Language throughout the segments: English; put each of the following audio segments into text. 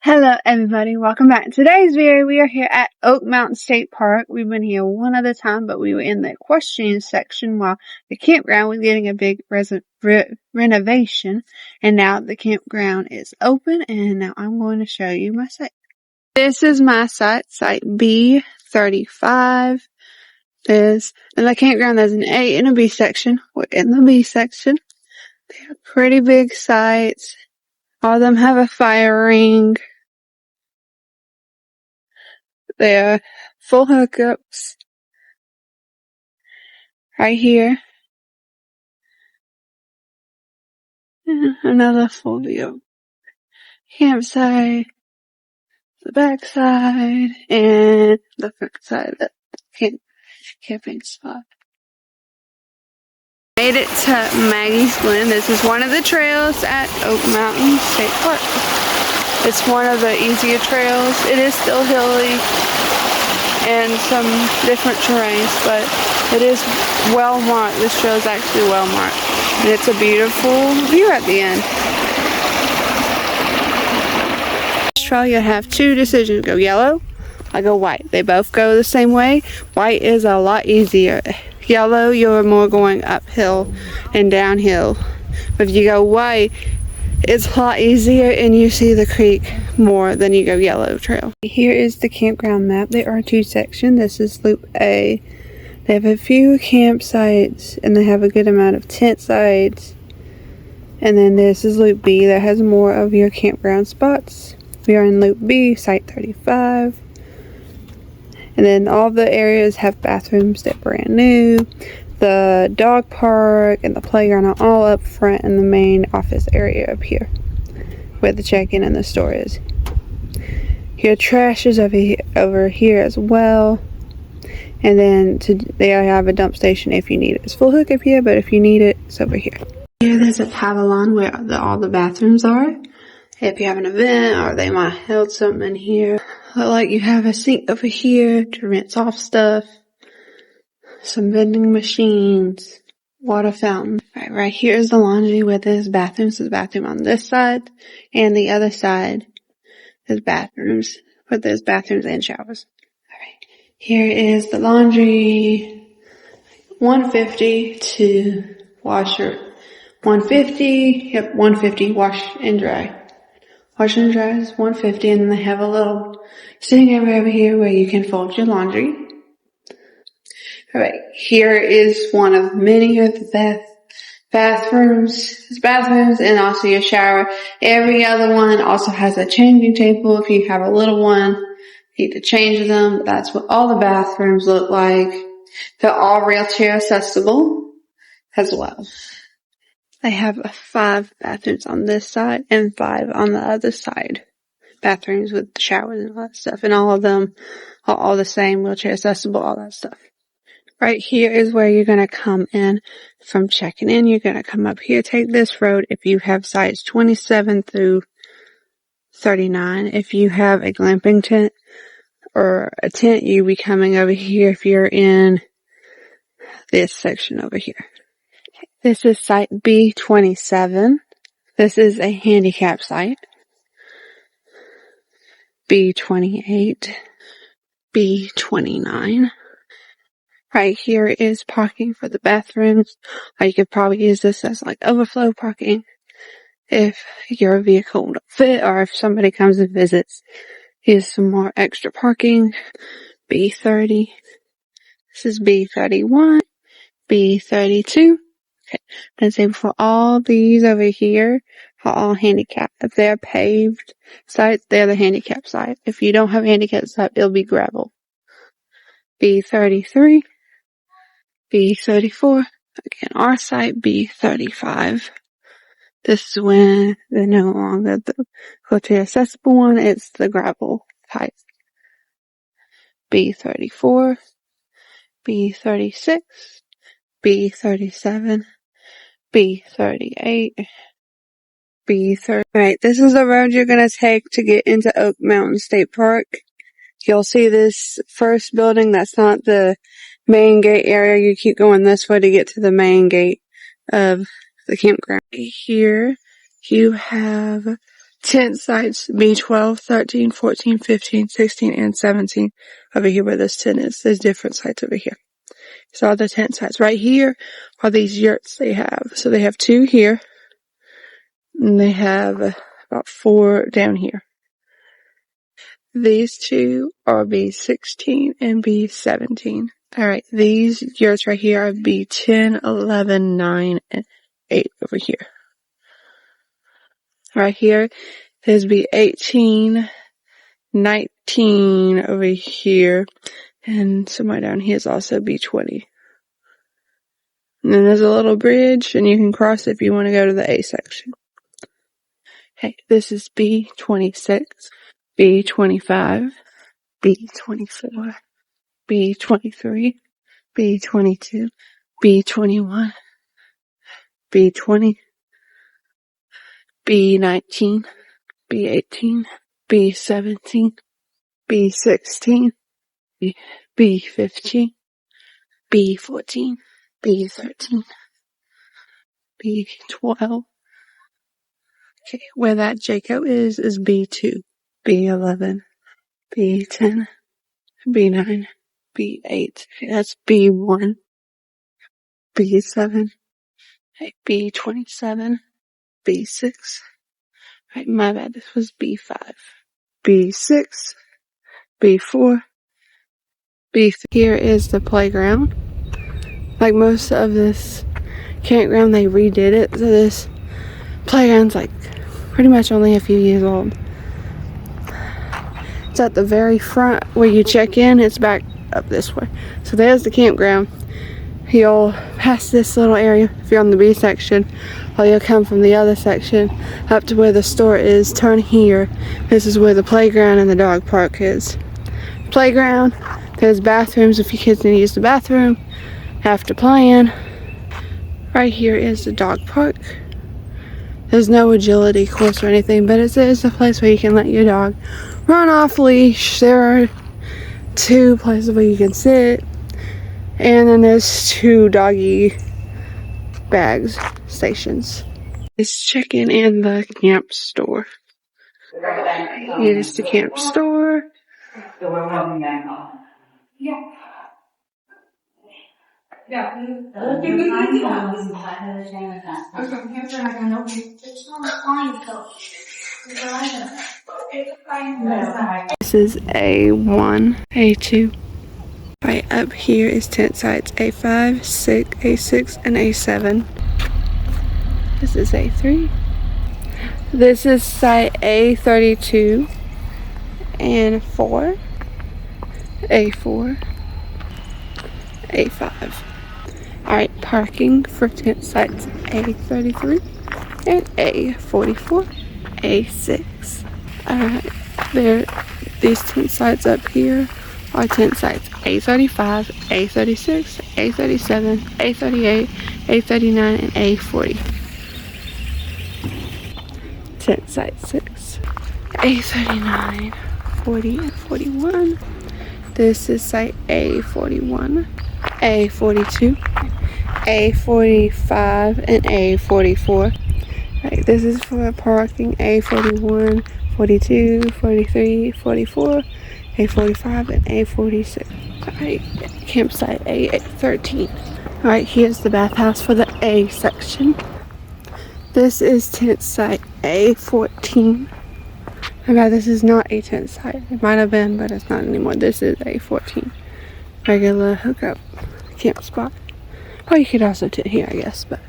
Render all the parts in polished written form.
Hello everybody, welcome back. In today's video, we are here at Oak Mountain State Park. We've been here one other time, but we were in the equestrian section while the campground was getting a big renovation. And now the campground is open, and now I'm going to show you my site. This is my site, site B35. In the campground, there's an A and a B section. We're in the B section. They're pretty big sites. All of them have a fire ring. They're full hookups. Right here. Another full view. Campsite. The back side. And the front side of the camping spot. Made it to Maggie's Glen. This is one of the trails at Oak Mountain State Park. It's one of the easier trails. It is still hilly and some different terrains, but it is well marked. This trail is actually well marked. And it's a beautiful view at the end. This trail you have two decisions. Go yellow or go white. They both go the same way. White is a lot easier. Yellow, you're more going uphill and downhill. But if you go white, it's a lot easier and you see the creek more than you go yellow trail. Here is the campground map. There are two sections. This is Loop A. They have a few campsites and they have a good amount of tent sites. And then this is Loop B that has more of your campground spots. We are in Loop B, Site 35. And then all the areas have bathrooms that are brand new. The dog park and the playground are all up front in the main office area up here, where the check-in and the store is. Your trash is over here as well. And then they have a dump station if you need it. It's full hookup here, but if you need it, it's over here. Here there's a pavilion where all the bathrooms are. If you have an event or they might have held something in here. Like you have a sink over here to rinse off stuff. Some vending machines. Water fountain. Right here is the laundry where there's bathrooms. There's a bathroom on this side. And the other side is bathrooms. But there's bathrooms and showers. Alright. Here is the laundry. $150 to washer. $150. Yep, $150 wash and dry. Wash and dry is $150, and they have a little sitting area over here where you can fold your laundry. Alright, here is one of many of the bathrooms and also your shower. Every other one also has a changing table if you have a little one. You need to change them. That's what all the bathrooms look like. They're all wheelchair accessible as well. They have 5 bathrooms on this side and 5 on the other side. Bathrooms with the showers and all that stuff. And all of them are all the same, wheelchair accessible, all that stuff. Right here is where you're going to come in from checking in. You're going to come up here, take this road if you have sites 27 through 39. If you have a glamping tent or a tent, you'll be coming over here if you're in this section over here. This is site B27. This is a handicap site. B28. B29. Right here is parking for the bathrooms. Or you could probably use this as like overflow parking if your vehicle don't fit or if somebody comes and visits. Here's some more extra parking. B30. This is B31. B32. Okay, and say before all these over here are all handicapped. If they're paved sites, they're the handicap site. If you don't have a handicap site, it'll be gravel. B33, B34, again, our site, B35. This is when they're no longer the wheelchair accessible one, it's the gravel type. B34, B36, B37, B38, B30. Alright, this is the road you're gonna take to get into Oak Mountain State Park. You'll see this first building, that's not the main gate area. You keep going this way to get to the main gate of the campground. Here, you have tent sites B12, 13, 14, 15, 16, and 17 over here where this tent is. There's different sites over here. So all the tent sites. Right here are these yurts they have. So they have 2 here. And they have about 4 down here. These 2 are B16 and B17. Alright, these yurts right here are B10, 11, 9, and 8 over here. Right here, there's B18, 19 over here, and somewhere down here is also B20. And then there's a little bridge, and you can cross if you want to go to the A section. Okay, this is B26, B25, B24, B23, B22, B21, B20, B19, B18, B17, B16, B15, B14, B13, B12. Okay, where that Jaco is B2, B11, B10, B9, B8. Okay, that's B1, B7, okay, B27, B6. Right, my bad, this was B5. B6, B4, B3. Here is the playground. Like most of this campground, they redid it, so this playground's like pretty much only a few years old. It's at the very front where you check in. It's back up this way. So there's the campground. You'll pass this little area if you're on the B section, or you'll come from the other section up to where the store is. Turn here. This is where the playground and the dog park is. Playground, there's bathrooms if your kids need to use the bathroom after playing. Right here is the dog park. There's no agility course or anything, but it is a place where you can let your dog run off leash. There are 2 places where you can sit, and then there's 2 doggy bags stations. It's checking in the camp store. It is the camp store. This is A1, A2. Right up here is tent sites A5, 6, A6, and A7. This is A3. This is site A32 and 4, A4, A5. Alright, parking for tent sites A33 and A44, A6. Alright, these tent sites up here are tent sites A35, A36, A37, A38, A39, and A40. Tent site 6, A39, 40, and 41. This is site A41, A42, A45, and A44. Right, this is for parking A41, 42, 43, 44, A45, and A46. Alright, campsite A13. Alright, here's the bathhouse for the A section. This is tent site A14. Okay, this is not a tent site. It might have been, but it's not anymore. This is A14. Regular hookup camp spot. Or you could also tent here, I guess, but.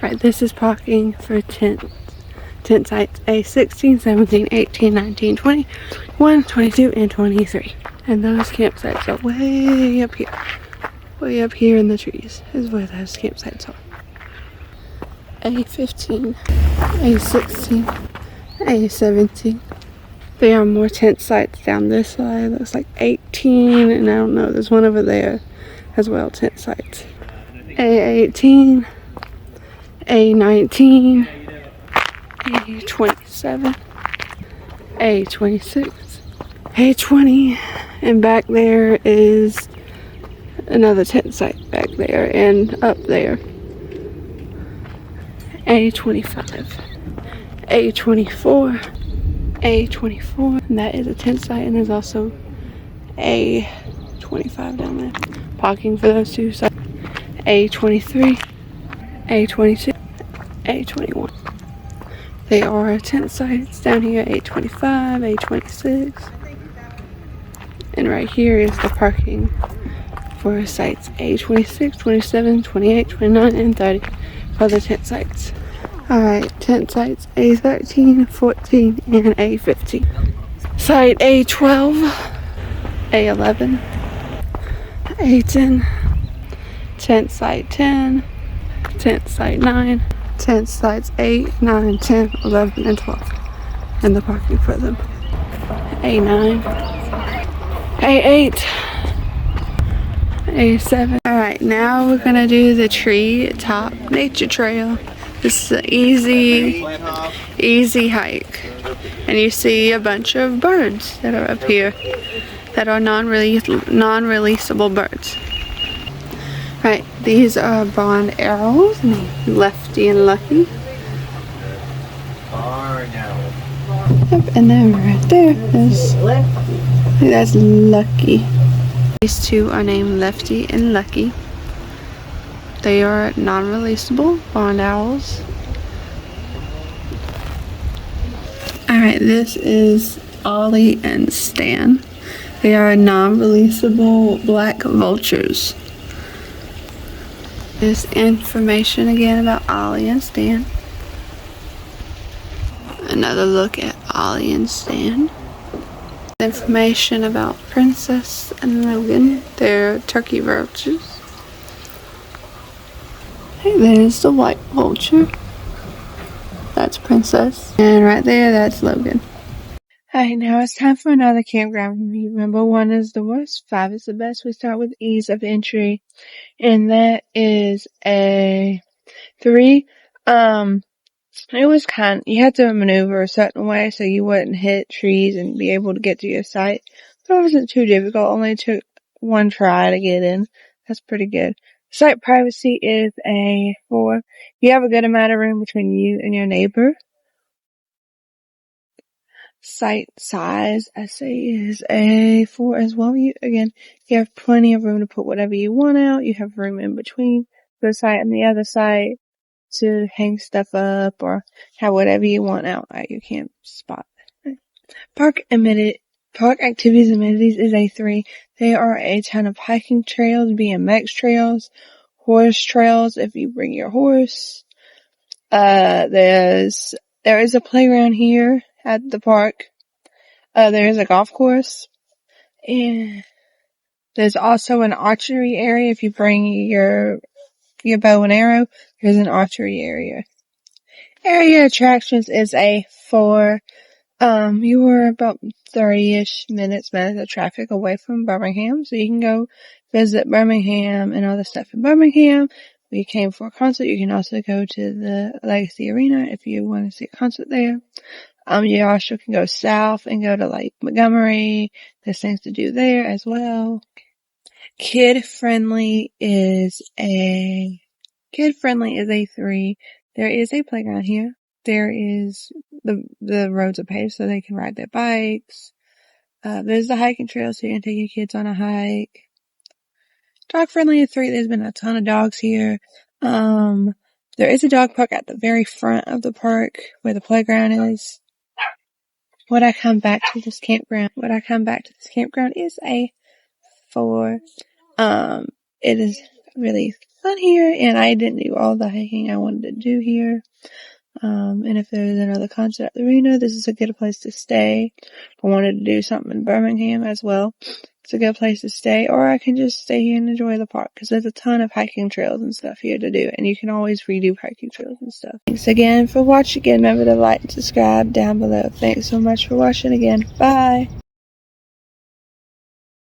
Right, this is parking for tent sites A16, 17, 18, 19, 20, 21, 22, and 23. And those campsites are way up here. Way up here in the trees is where those campsites are. A15, A16, A17. There are more tent sites down this side. Looks like 18, and I don't know, there's one over there as well, tent sites. A18, A19, A27, A26, A20, and back there is another tent site back there and up there. A25, A24, A24, and that is a tent site, and there's also A25 down there. Parking for those two sites. A23, A22, A21. They are tent sites down here, A25, A26. And right here is the parking for sites A26, 27, 28, 29, and 30 for the tent sites. Alright, tent sites A13, 14, and A15. Site A12, A11, A10, tent site 10, tent site 9, tent sites 8, 9, 10, 11, and 12. And the parking for them. A9, A8, A7. Alright, now we're gonna do the tree top nature trail. This is an easy hike. And you see a bunch of birds that are up here that are non-releasable birds. Right, these are barn owls, Lefty and Lucky. Yep, and then right there, that's Lucky. These two are named Lefty and Lucky. They are non-releasable barn owls. Alright, this is Ollie and Stan. They are non-releasable black vultures. This information again about Ollie and Stan. Another look at Ollie and Stan. Information about Princess and Logan. They're turkey vultures. Hey, there's the white vulture. That's Princess. And right there, that's Logan. Alright, now it's time for another campground review. Remember, 1 is the worst, 5 is the best. We start with ease of entry. And that is a 3. It was you had to maneuver a certain way so you wouldn't hit trees and be able to get to your site. But it wasn't too difficult. Only took 1 try to get in. That's pretty good. Site privacy is a 4. You have a good amount of room between you and your neighbor. Site size, I say, is a 4 as well. You have plenty of room to put whatever you want out. You have room in between the site and the other site to hang stuff up or have whatever you want out at your camp spot. Park activities amenities is a 3. There are a ton of hiking trails, BMX trails, horse trails if you bring your horse. There is a playground here at the park. There is a golf course. And there's also an archery area if you bring your bow and arrow. There's an archery area. Area attractions is a 4. You were about 30-ish minutes of traffic away from Birmingham, so you can go visit Birmingham and all the stuff in Birmingham. We came for a concert. You can also go to the Legacy Arena if you want to see a concert there. You also can go south and go to like Montgomery. There's things to do there as well. Kid friendly is a 3. There is a playground here. There is the roads are paved so they can ride their bikes. There's the hiking trail so you can take your kids on a hike. Dog friendly is 3. There's been a ton of dogs here. There is a dog park at the very front of the park where the playground is. Would I come back to this campground is a 4. It is really fun here, and I didn't do all the hiking I wanted to do here. And if there's another concert at the arena, this is a good place to stay. I wanted to do something in Birmingham as well. It's a good place to stay, or I can just stay here and enjoy the park, because there's a ton of hiking trails and stuff here to do, and you can always redo hiking trails and stuff. Thanks again for watching. Again, remember to like and subscribe down below. Thanks so much for watching again. Bye!